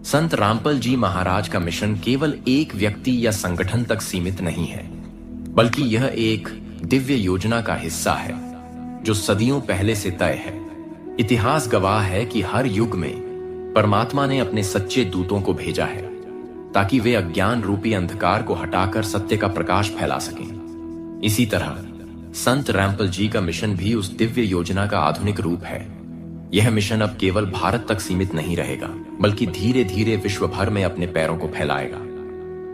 संत रामपल जी महाराज का मिशन केवल एक व्यक्ति या संगठन तक सीमित नहीं है, बल्कि यह एक दिव्य योजना का हिस्सा है जो सदियों पहले से तय है। इतिहास गवाह है कि हर युग में परमात्मा ने अपने सच्चे दूतों को भेजा है ताकि वे अज्ञान रूपी अंधकार को हटाकर सत्य का प्रकाश फैला सकें। इसी तरह संत रामपल जी का मिशन भी उस दिव्य योजना का आधुनिक रूप है। यह मिशन अब केवल भारत तक सीमित नहीं रहेगा, बल्कि धीरे धीरे विश्व भर में अपने पैरों को फैलाएगा।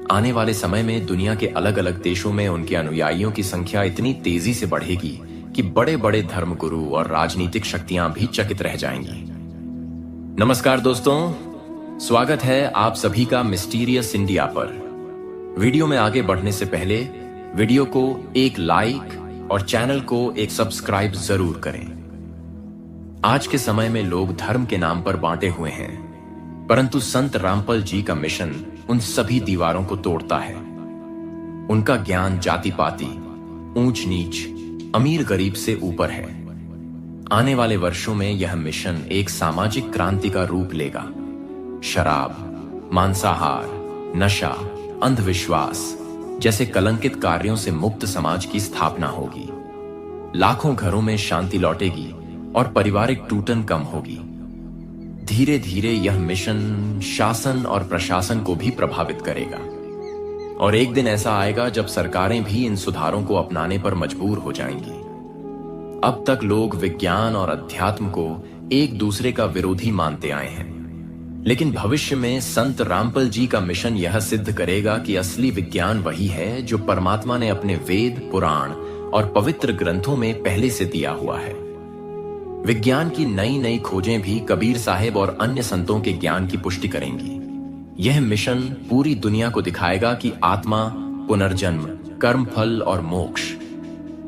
आने वाले समय में दुनिया के अलग अलग देशों में उनके अनुयायियों की संख्या इतनी तेजी से बढ़ेगी कि बड़े बड़े धर्मगुरु और राजनीतिक शक्तियां भी चकित रह जाएंगी। नमस्कार दोस्तों, स्वागत है आप सभी का मिस्टीरियस इंडिया पर। वीडियो में आगे बढ़ने से पहले वीडियो को एक लाइक और चैनल को एक सब्सक्राइब जरूर करें। आज के समय में लोग धर्म के नाम पर बांटे हुए हैं, परंतु संत रामपल जी का मिशन उन सभी दीवारों को तोड़ता है। उनका ज्ञान जाति पाति, ऊंच नीच, अमीर गरीब से ऊपर है। आने वाले वर्षों में यह मिशन एक सामाजिक क्रांति का रूप लेगा। शराब, मांसाहार, नशा, अंधविश्वास जैसे कलंकित कार्यों से मुक्त समाज की स्थापना होगी। लाखों घरों में शांति लौटेगी और पारिवारिक टूटन कम होगी। धीरे धीरे यह मिशन शासन और प्रशासन को भी प्रभावित करेगा और एक दिन ऐसा आएगा जब सरकारें भी इन सुधारों को अपनाने पर मजबूर हो जाएंगी। अब तक लोग विज्ञान और अध्यात्म को एक दूसरे का विरोधी मानते आए हैं, लेकिन भविष्य में संत रामपल जी का मिशन यह सिद्ध करेगा कि असली विज्ञान वही है जो परमात्मा ने अपने वेद, पुराण और पवित्र ग्रंथों में पहले से दिया हुआ है। विज्ञान की नई नई खोजें भी कबीर साहेब और अन्य संतों के ज्ञान की पुष्टि करेंगी। यह मिशन पूरी दुनिया को दिखाएगा कि आत्मा, पुनर्जन्म, कर्मफल और मोक्ष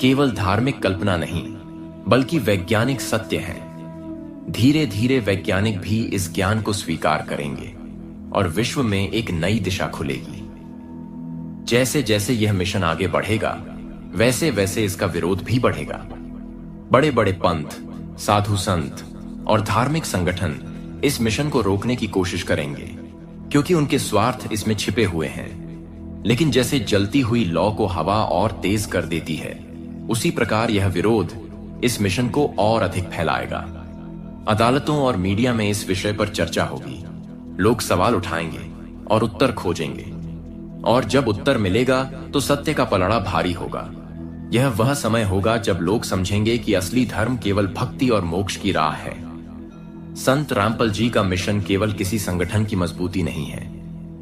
केवल धार्मिक कल्पना नहीं, बल्कि वैज्ञानिक सत्य है। धीरे धीरे वैज्ञानिक भी इस ज्ञान को स्वीकार करेंगे और विश्व में एक नई दिशा खुलेगी। जैसे जैसे यह मिशन आगे बढ़ेगा, वैसे वैसे इसका विरोध भी बढ़ेगा। बड़े बड़े पंथ, साधु संत और धार्मिक संगठन इस मिशन को रोकने की कोशिश करेंगे, क्योंकि उनके स्वार्थ इसमें छिपे हुए हैं। लेकिन जैसे जलती हुई लौ को हवा और तेज कर देती है, उसी प्रकार यह विरोध इस मिशन को और अधिक फैलाएगा। अदालतों और मीडिया में इस विषय पर चर्चा होगी। लोग सवाल उठाएंगे और उत्तर खोजेंगे, और जब उत्तर मिलेगा तो सत्य का पलड़ा भारी होगा। यह वह समय होगा जब लोग समझेंगे कि असली धर्म केवल भक्ति और मोक्ष की राह है। संत रामपल जी का मिशन केवल किसी संगठन की मजबूती नहीं है,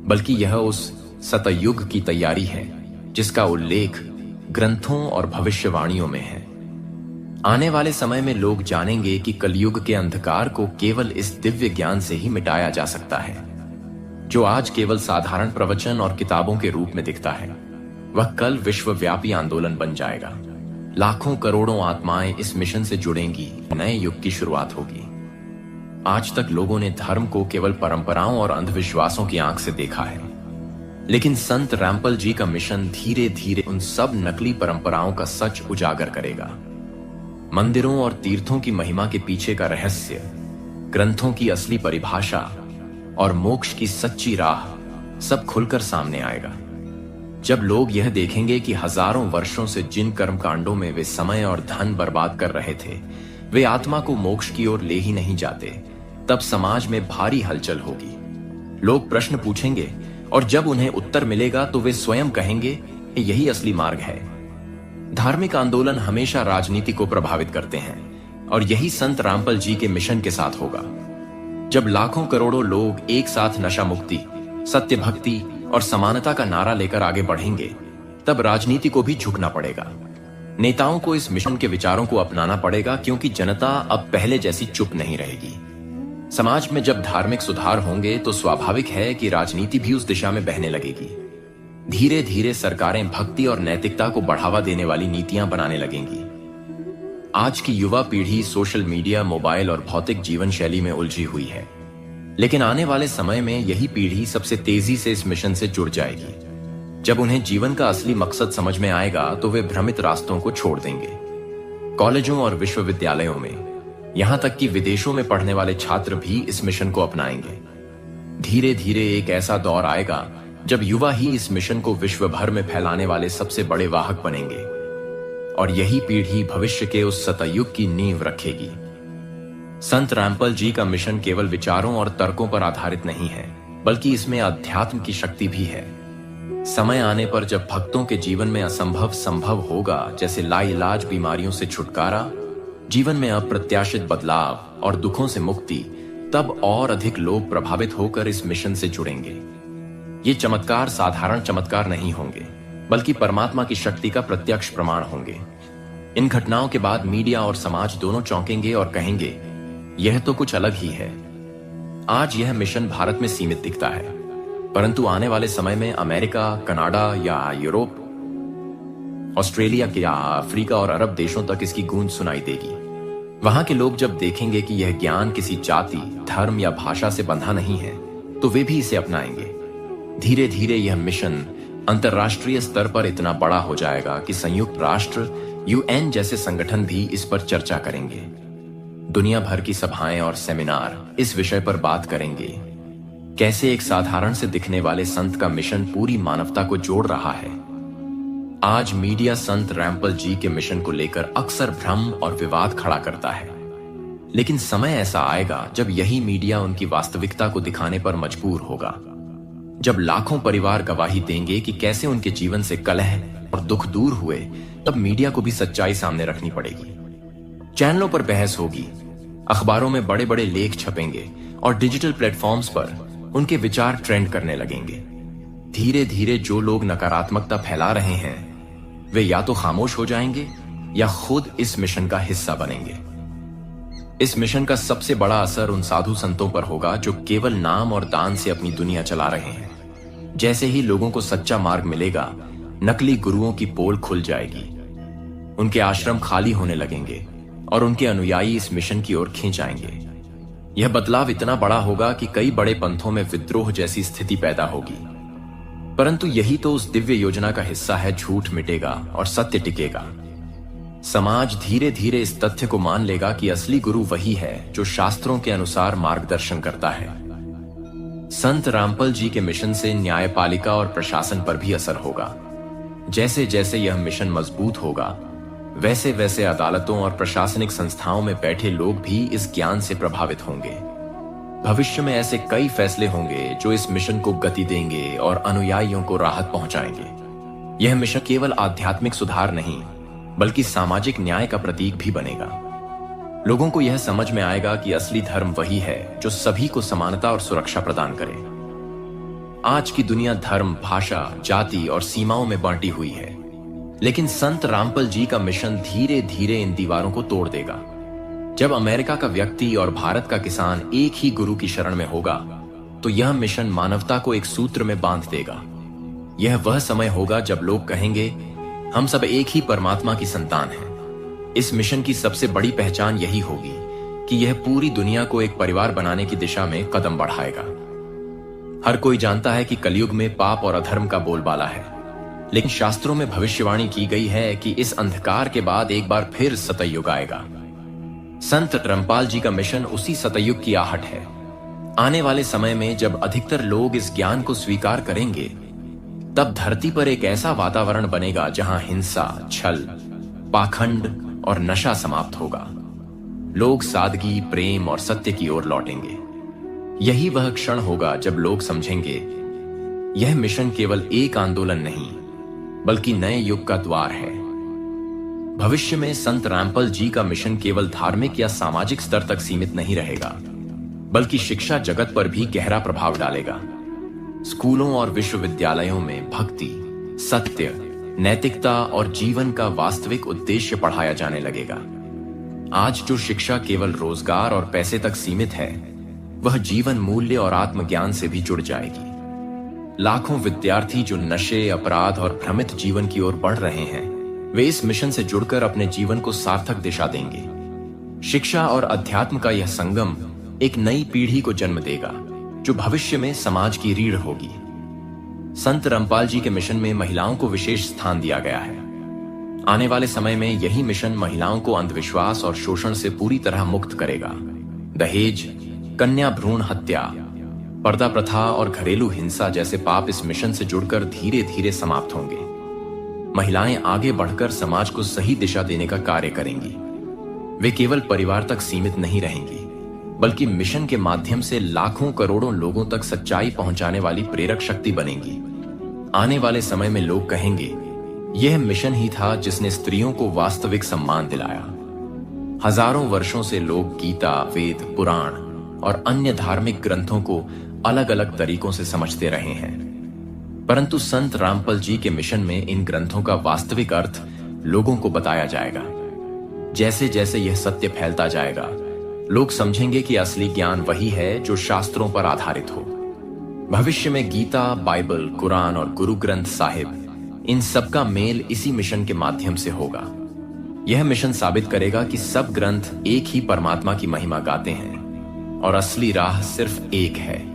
बल्कि यह उस सतयुग की तैयारी है जिसका उल्लेख ग्रंथों और भविष्यवाणियों में है। आने वाले समय में लोग जानेंगे कि कलयुग के अंधकार को केवल इस दिव्य ज्ञान से ही मिटाया जा सकता है, जो आज केवल साधारण प्रवचन और किताबों के रूप में दिखता है। वह कल विश्वव्यापी आंदोलन बन जाएगा। लाखों करोड़ों आत्माएं इस मिशन से जुड़ेंगी, नए युग की शुरुआत होगी। आज तक लोगों ने धर्म को केवल परंपराओं और अंधविश्वासों की आंख से देखा है, लेकिन संत रामपल जी का मिशन धीरे धीरे उन सब नकली परंपराओं का सच उजागर करेगा। मंदिरों और तीर्थों की महिमा के पीछे का रहस्य, ग्रंथों की असली परिभाषा और मोक्ष की सच्ची राह सब खुलकर सामने आएगा। जब लोग यह देखेंगे कि हजारों वर्षों से जिन कर्मकांडों में वे समय और धन बर्बाद कर रहे थे, वे आत्मा को मोक्ष की ओर ले ही नहीं जाते, तब समाज में भारी हलचल होगी। लोग प्रश्न पूछेंगे और जब उन्हें उत्तर मिलेगा तो वे स्वयं कहेंगे कि यही असली मार्ग है। धार्मिक आंदोलन हमेशा राजनीति को प्रभावित करते हैं, और यही संत रामपल जी के मिशन के साथ होगा। जब लाखों करोड़ों लोग एक साथ नशा मुक्ति, सत्य भक्ति और समानता का नारा लेकर आगे बढ़ेंगे, तब राजनीति को भी झुकना पड़ेगा। नेताओं को इस मिशन के विचारों को अपनाना पड़ेगा, क्योंकि जनता अब पहले जैसी चुप नहीं रहेगी। समाज में जब धार्मिक सुधार होंगे तो स्वाभाविक है कि राजनीति भी उस दिशा में बहने लगेगी। धीरे धीरे सरकारें भक्ति और नैतिकता को बढ़ावा देने वाली नीतियां बनाने लगेंगी। आज की युवा पीढ़ी सोशल मीडिया, मोबाइल और भौतिक जीवन शैली में उलझी हुई है, लेकिन आने वाले समय में यही पीढ़ी सबसे तेजी से इस मिशन से जुड़ जाएगी। जब उन्हें जीवन का असली मकसद समझ में आएगा तो वे भ्रमित रास्तों को छोड़ देंगे। कॉलेजों और विश्वविद्यालयों में, यहां तक कि विदेशों में पढ़ने वाले छात्र भी इस मिशन को अपनाएंगे। धीरे धीरे एक ऐसा दौर आएगा जब युवा ही इस मिशन को विश्व भर में फैलाने वाले सबसे बड़े वाहक बनेंगे और यही पीढ़ी भविष्य के उस सतयुग की नींव रखेगी। संत रामपाल जी का मिशन केवल विचारों और तर्कों पर आधारित नहीं है, बल्कि इसमें अध्यात्म की शक्ति भी है। समय आने पर जब भक्तों के जीवन में असंभव संभव होगा, जैसे लाइलाज बीमारियों से छुटकारा, जीवन में अप्रत्याशित बदलाव और दुखों से मुक्ति, तब और अधिक लोग प्रभावित होकर इस मिशन से जुड़ेंगे। ये चमत्कार साधारण चमत्कार नहीं होंगे, बल्कि परमात्मा की शक्ति का प्रत्यक्ष प्रमाण होंगे। इन घटनाओं के बाद मीडिया और समाज दोनों चौंकेंगे और कहेंगे, यह तो कुछ अलग ही है। आज यह मिशन भारत में सीमित दिखता है, परंतु आने वाले समय में अमेरिका, कनाडा या यूरोप, ऑस्ट्रेलिया या अफ्रीका और अरब देशों तक इसकी गूंज सुनाई देगी। वहां के लोग जब देखेंगे कि यह ज्ञान किसी जाति, धर्म या भाषा से बंधा नहीं है, तो वे भी इसे अपनाएंगे। धीरे धीरे यह मिशन अंतर्राष्ट्रीय स्तर पर इतना बड़ा हो जाएगा कि संयुक्त राष्ट्र, यूएन जैसे संगठन भी इस पर चर्चा करेंगे। दुनिया भर की सभाएं और सेमिनार इस विषय पर बात करेंगे, कैसे एक साधारण से दिखने वाले संत का मिशन पूरी मानवता को जोड़ रहा है। आज मीडिया संत रामपाल जी के मिशन को लेकर अक्सर भ्रम और विवाद खड़ा करता है, लेकिन समय ऐसा आएगा जब यही मीडिया उनकी वास्तविकता को दिखाने पर मजबूर होगा। जब लाखों परिवार गवाही देंगे कि कैसे उनके जीवन से कलह और दुख दूर हुए, तब मीडिया को भी सच्चाई सामने रखनी पड़ेगी। चैनलों पर बहस होगी, अखबारों में बड़े बड़े लेख छपेंगे और डिजिटल प्लेटफॉर्म्स पर उनके विचार ट्रेंड करने लगेंगे। धीरे धीरे जो लोग नकारात्मकता फैला रहे हैं, वे या तो खामोश हो जाएंगे या खुद इस मिशन का हिस्सा बनेंगे। इस मिशन का सबसे बड़ा असर उन साधु संतों पर होगा जो केवल नाम और दान से अपनी दुनिया चला रहे हैं। जैसे ही लोगों को सच्चा मार्ग मिलेगा, नकली गुरुओं की पोल खुल जाएगी, उनके आश्रम खाली होने लगेंगे और उनके अनुयायी इस मिशन की ओर खींच आएंगे। यह बदलाव इतना बड़ा होगा कि कई बड़े पंथों में विद्रोह जैसी स्थिति पैदा होगी, परंतु यही तो उस दिव्य योजना का हिस्सा है। झूठ मिटेगा और सत्य टिकेगा। समाज धीरे धीरे इस तथ्य को मान लेगा कि असली गुरु वही है जो शास्त्रों के अनुसार मार्गदर्शन करता है। संत रामपाल जी के मिशन से न्यायपालिका और प्रशासन पर भी असर होगा। जैसे जैसे यह मिशन मजबूत होगा, वैसे वैसे अदालतों और प्रशासनिक संस्थाओं में बैठे लोग भी इस ज्ञान से प्रभावित होंगे। भविष्य में ऐसे कई फैसले होंगे जो इस मिशन को गति देंगे और अनुयायियों को राहत पहुंचाएंगे। यह मिशन केवल आध्यात्मिक सुधार नहीं, बल्कि सामाजिक न्याय का प्रतीक भी बनेगा। लोगों को यह समझ में आएगा कि असली धर्म वही है जो सभी को समानता और सुरक्षा प्रदान करे। आज की दुनिया धर्म, भाषा, जाति और सीमाओं में बांटी हुई है, लेकिन संत रामपाल जी का मिशन धीरे धीरे इन दीवारों को तोड़ देगा। जब अमेरिका का व्यक्ति और भारत का किसान एक ही गुरु की शरण में होगा, तो यह मिशन मानवता को एक सूत्र में बांध देगा। यह वह समय होगा जब लोग कहेंगे, हम सब एक ही परमात्मा की संतान हैं। इस मिशन की सबसे बड़ी पहचान यही होगी कि यह पूरी दुनिया को एक परिवार बनाने की दिशा में कदम बढ़ाएगा। हर कोई जानता है कि कलयुग में पाप और अधर्म का बोलबाला है, लेकिन शास्त्रों में भविष्यवाणी की गई है कि इस अंधकार के बाद एक बार फिर सतयुग आएगा। संत रामपाल जी का मिशन उसी सतयुग की आहट है। आने वाले समय में जब अधिकतर लोग इस ज्ञान को स्वीकार करेंगे, तब धरती पर एक ऐसा वातावरण बनेगा जहां हिंसा, छल, पाखंड और नशा समाप्त होगा। लोग सादगी, प्रेम और सत्य की ओर लौटेंगे। यही वह क्षण होगा जब लोग समझेंगे, यह मिशन केवल एक आंदोलन नहीं, बल्कि नए युग का द्वार है। भविष्य में संत रामपाल जी का मिशन केवल धार्मिक या सामाजिक स्तर तक सीमित नहीं रहेगा, बल्कि शिक्षा जगत पर भी गहरा प्रभाव डालेगा। स्कूलों और विश्वविद्यालयों में भक्ति, सत्य, नैतिकता और जीवन का वास्तविक उद्देश्य पढ़ाया जाने लगेगा। आज जो शिक्षा केवल रोजगार और पैसे तक सीमित है, वह जीवन मूल्य और आत्मज्ञान से भी जुड़ जाएगी। लाखों विद्यार्थी जो नशे, अपराध और भ्रमित जीवन की ओर बढ़ रहे हैं, वे इस मिशन से जुड़कर अपने जीवन को सार्थक दिशा देंगे। शिक्षा और अध्यात्म का यह संगम एक नई पीढ़ी को जन्म देगा, जो भविष्य में समाज की रीढ़ होगी। संत रामपाल जी के मिशन में महिलाओं को विशेष स्थान दिया गया है। आने वाले समय में यही मिशन महिलाओं को अंधविश्वास और शोषण से पूरी तरह मुक्त करेगा। दहेज, कन्या भ्रूण हत्या, पर्दा प्रथा और घरेलू हिंसा जैसे पाप इस मिशन से जुड़कर धीरे धीरे समाप्त होंगे। महिलाएं आगे बढ़कर समाज को सही दिशा देने का कार्य करेंगी। वे केवल परिवार तक सीमित नहीं रहेंगी, बल्कि मिशन के माध्यम से लाखों करोड़ों लोगों तक सच्चाई पहुंचाने वाली प्रेरक शक्ति बनेंगी। आने वाले समय में लोग कहेंगे, यह मिशन ही था जिसने स्त्रियों को वास्तविक सम्मान दिलाया। हजारों वर्षों से लोग गीता, वेद, पुराण और अन्य धार्मिक ग्रंथों को अलग अलग तरीकों से समझते रहे हैं, परंतु संत रामपाल जी के मिशन में इन ग्रंथों का वास्तविक अर्थ लोगों को बताया जाएगा। जैसे जैसे यह सत्य फैलता जाएगा, लोग समझेंगे कि असली ज्ञान वही है जो शास्त्रों पर आधारित हो। भविष्य में गीता, बाइबल, कुरान और गुरु ग्रंथ साहिब, इन सब का मेल इसी मिशन के माध्यम से होगा। यह मिशन साबित करेगा कि सब ग्रंथ एक ही परमात्मा की महिमा गाते हैं और असली राह सिर्फ एक है।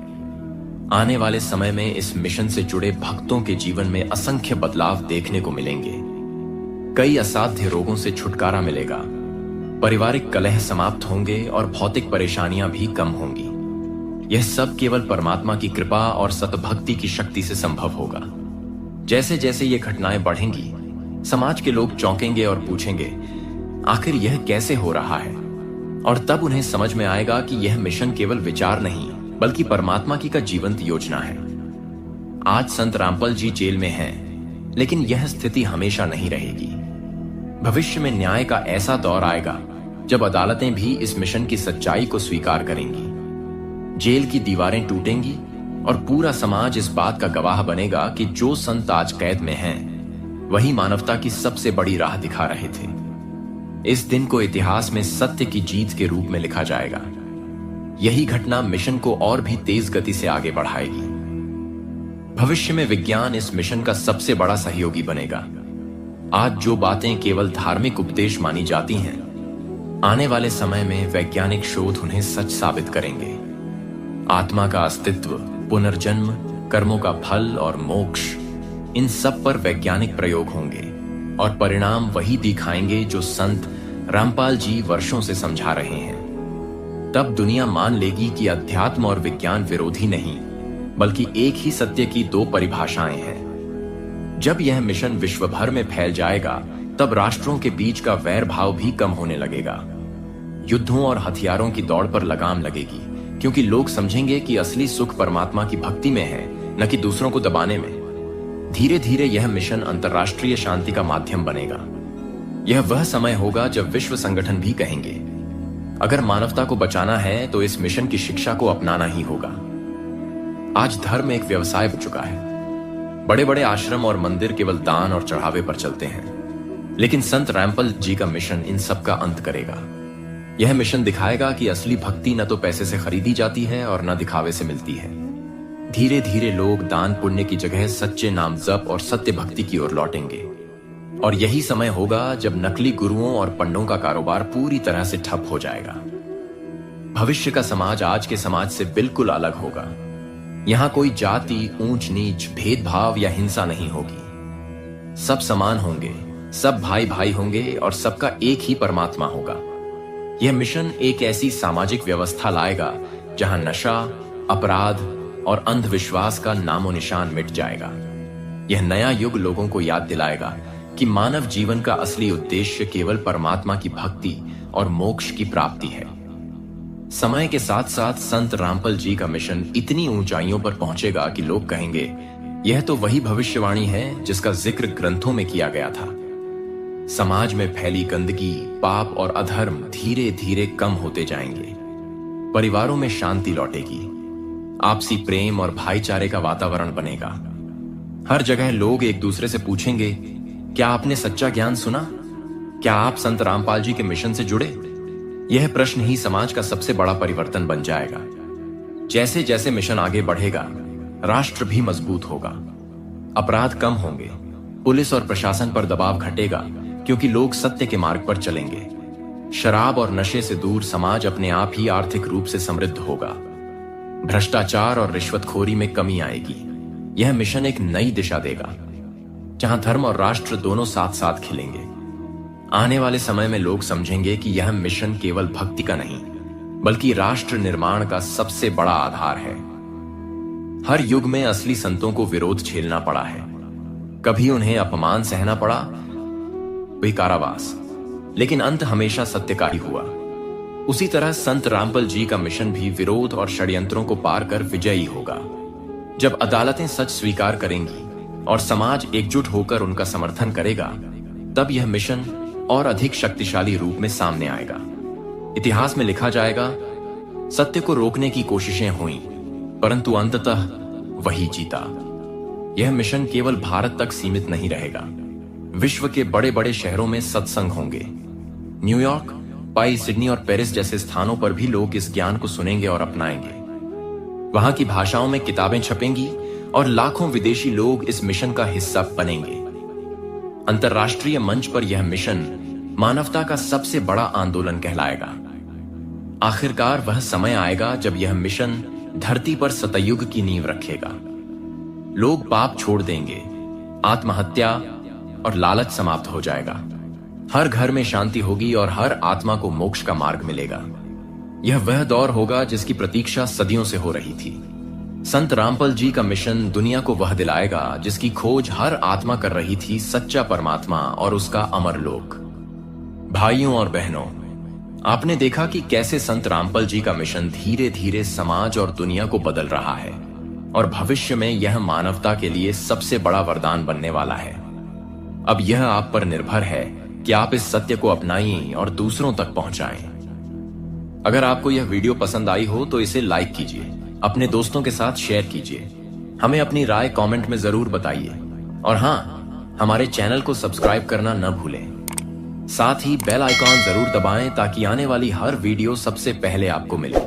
आने वाले समय में इस मिशन से जुड़े भक्तों के जीवन में असंख्य बदलाव देखने को मिलेंगे। कई असाध्य रोगों से छुटकारा मिलेगा, पारिवारिक कलह समाप्त होंगे और भौतिक परेशानियां भी कम होंगी। यह सब केवल परमात्मा की कृपा और सतभक्ति की शक्ति से संभव होगा। जैसे जैसे ये घटनाएं बढ़ेंगी, समाज के लोग चौंकेंगे और पूछेंगे, आखिर यह कैसे हो रहा है? और तब उन्हें समझ में आएगा कि यह मिशन केवल विचार नहीं, बल्कि परमात्मा की का जीवंत योजना है। आज संत रामपाल जी जेल में हैं, लेकिन यह स्थिति हमेशा नहीं रहेगी। भविष्य में न्याय का ऐसा दौर आएगा जब अदालतें भी इस मिशन की सच्चाई को स्वीकार करेंगी। जेल की दीवारें टूटेंगी और पूरा समाज इस बात का गवाह बनेगा कि जो संत आज कैद में हैं, वही मानवता की सबसे बड़ी राह दिखा रहे थे। इस दिन को इतिहास में सत्य की जीत के रूप में लिखा जाएगा। यही घटना मिशन को और भी तेज गति से आगे बढ़ाएगी। भविष्य में विज्ञान इस मिशन का सबसे बड़ा सहयोगी बनेगा। आज जो बातें केवल धार्मिक उपदेश मानी जाती हैं, आने वाले समय में वैज्ञानिक शोध उन्हें सच साबित करेंगे। आत्मा का अस्तित्व, पुनर्जन्म, कर्मों का फल और मोक्ष, इन सब पर वैज्ञानिक प्रयोग होंगे और परिणाम वही दिखाएंगे जो संत रामपाल जी वर्षों से समझा रहे हैं। तब दुनिया मान लेगी कि अध्यात्म और विज्ञान विरोधी नहीं, बल्कि एक ही सत्य की दो परिभाषाएं हैं। जब यह मिशन विश्व भर में फैल जाएगा, तब राष्ट्रों के बीच का वैर भाव भी कम होने लगेगा। युद्धों और हथियारों की दौड़ पर लगाम लगेगी, क्योंकि लोग समझेंगे कि असली सुख परमात्मा की भक्ति में है, न कि दूसरों को दबाने में। धीरे धीरे यह मिशन अंतर्राष्ट्रीय शांति का माध्यम बनेगा। यह वह समय होगा जब विश्व संगठन भी कहेंगे, अगर मानवता को बचाना है तो इस मिशन की शिक्षा को अपनाना ही होगा। आज धर्म एक व्यवसाय बन चुका है। बड़े बड़े आश्रम और मंदिर केवल दान और चढ़ावे पर चलते हैं, लेकिन संत रामपाल जी का मिशन इन सब का अंत करेगा। यह मिशन दिखाएगा कि असली भक्ति न तो पैसे से खरीदी जाती है और न दिखावे से मिलती है। धीरे धीरे लोग दान पुण्य की जगह सच्चे नाम जप और सत्य भक्ति की ओर लौटेंगे। और यही समय होगा जब नकली गुरुओं और पंडों का कारोबार पूरी तरह से ठप हो जाएगा। भविष्य का समाज आज के समाज से बिल्कुल अलग होगा। यहां कोई जाति, ऊंच नीच, भेदभाव या हिंसा नहीं होगी। सब समान होंगे, सब भाई भाई होंगे और सबका एक ही परमात्मा होगा। यह मिशन एक ऐसी सामाजिक व्यवस्था लाएगा जहां नशा, अपराध और अंधविश्वास का नामो निशान मिट जाएगा। यह नया युग लोगों को याद दिलाएगा कि मानव जीवन का असली उद्देश्य केवल परमात्मा की भक्ति और मोक्ष की प्राप्ति है। समय के साथ साथ संत रामपाल जी का मिशन इतनी ऊंचाइयों पर पहुंचेगा कि लोग कहेंगे, यह तो वही भविष्यवाणी है जिसका जिक्र ग्रंथों में किया गया था। समाज में फैली गंदगी, पाप और अधर्म धीरे धीरे कम होते जाएंगे। परिवारों में शांति लौटेगी, आपसी प्रेम और भाईचारे का वातावरण बनेगा। हर जगह लोग एक दूसरे से पूछेंगे, क्या आपने सच्चा ज्ञान सुना? क्या आप संत रामपाल जी के मिशन से जुड़े? यह प्रश्न ही समाज का सबसे बड़ा परिवर्तन बन जाएगा। जैसे जैसे मिशन आगे बढ़ेगा, राष्ट्र भी मजबूत होगा, अपराध कम होंगे, पुलिस और प्रशासन पर दबाव घटेगा, क्योंकि लोग सत्य के मार्ग पर चलेंगे। शराब और नशे से दूर समाज अपने आप ही आर्थिक रूप से समृद्ध होगा। भ्रष्टाचार और रिश्वतखोरी में कमी आएगी। यह मिशन एक नई दिशा देगा, जहां धर्म और राष्ट्र दोनों साथ साथ खिलेंगे। आने वाले समय में लोग समझेंगे कि यह मिशन केवल भक्ति का नहीं, बल्कि राष्ट्र निर्माण का सबसे बड़ा आधार है। हर युग में असली संतों को विरोध झेलना पड़ा है। कभी उन्हें अपमान सहना पड़ा, भी कारावास, लेकिन अंत हमेशा सत्य का ही हुआ। उसी तरह संत रामपाल जी का मिशन भी विरोध और षड्यंत्रों को पार कर विजयी होगा। जब अदालतें सच स्वीकार करेंगी और समाज एकजुट होकर उनका समर्थन करेगा, तब यह मिशन और अधिक शक्तिशाली रूप में सामने आएगा। इतिहास में लिखा जाएगा, सत्य को रोकने की कोशिशें हुई, परंतु अंततः वही जीता। यह मिशन केवल भारत तक सीमित नहीं रहेगा। विश्व के बड़े बड़े शहरों में सत्संग होंगे। न्यूयॉर्क, पाई, सिडनी और पेरिस जैसे स्थानों पर भी लोग इस ज्ञान को सुनेंगे और अपनाएंगे। वहां की भाषाओं में किताबें छपेंगी और लाखों विदेशी लोग इस मिशन का हिस्सा बनेंगे। अंतर्राष्ट्रीय मंच पर यह मिशन मानवता का सबसे बड़ा आंदोलन कहलाएगा। आखिरकार वह समय आएगा जब यह मिशन धरती पर सतयुग की नींव रखेगा। लोग पाप छोड़ देंगे, आत्महत्या और लालच समाप्त हो जाएगा। हर घर में शांति होगी और हर आत्मा को मोक्ष का मार्ग मिलेगा। यह वह दौर होगा जिसकी प्रतीक्षा सदियों से हो रही थी। संत रामपाल जी का मिशन दुनिया को वह दिलाएगा जिसकी खोज हर आत्मा कर रही थी, सच्चा परमात्मा और उसका अमर लोक। भाइयों और बहनों, आपने देखा कि कैसे संत रामपाल जी का मिशन धीरे धीरे समाज और दुनिया को बदल रहा है और भविष्य में यह मानवता के लिए सबसे बड़ा वरदान बनने वाला है। अब यह आप पर निर्भर है कि आप इस सत्य को अपनाएं और दूसरों तक पहुंचाएं। अगर आपको यह वीडियो पसंद आई हो तो इसे लाइक कीजिए, अपने दोस्तों के साथ शेयर कीजिए, हमें अपनी राय कमेंट में जरूर बताइए और हाँ, हमारे चैनल को सब्सक्राइब करना न भूलें। साथ ही बेल आइकॉन जरूर दबाएं ताकि आने वाली हर वीडियो सबसे पहले आपको मिले।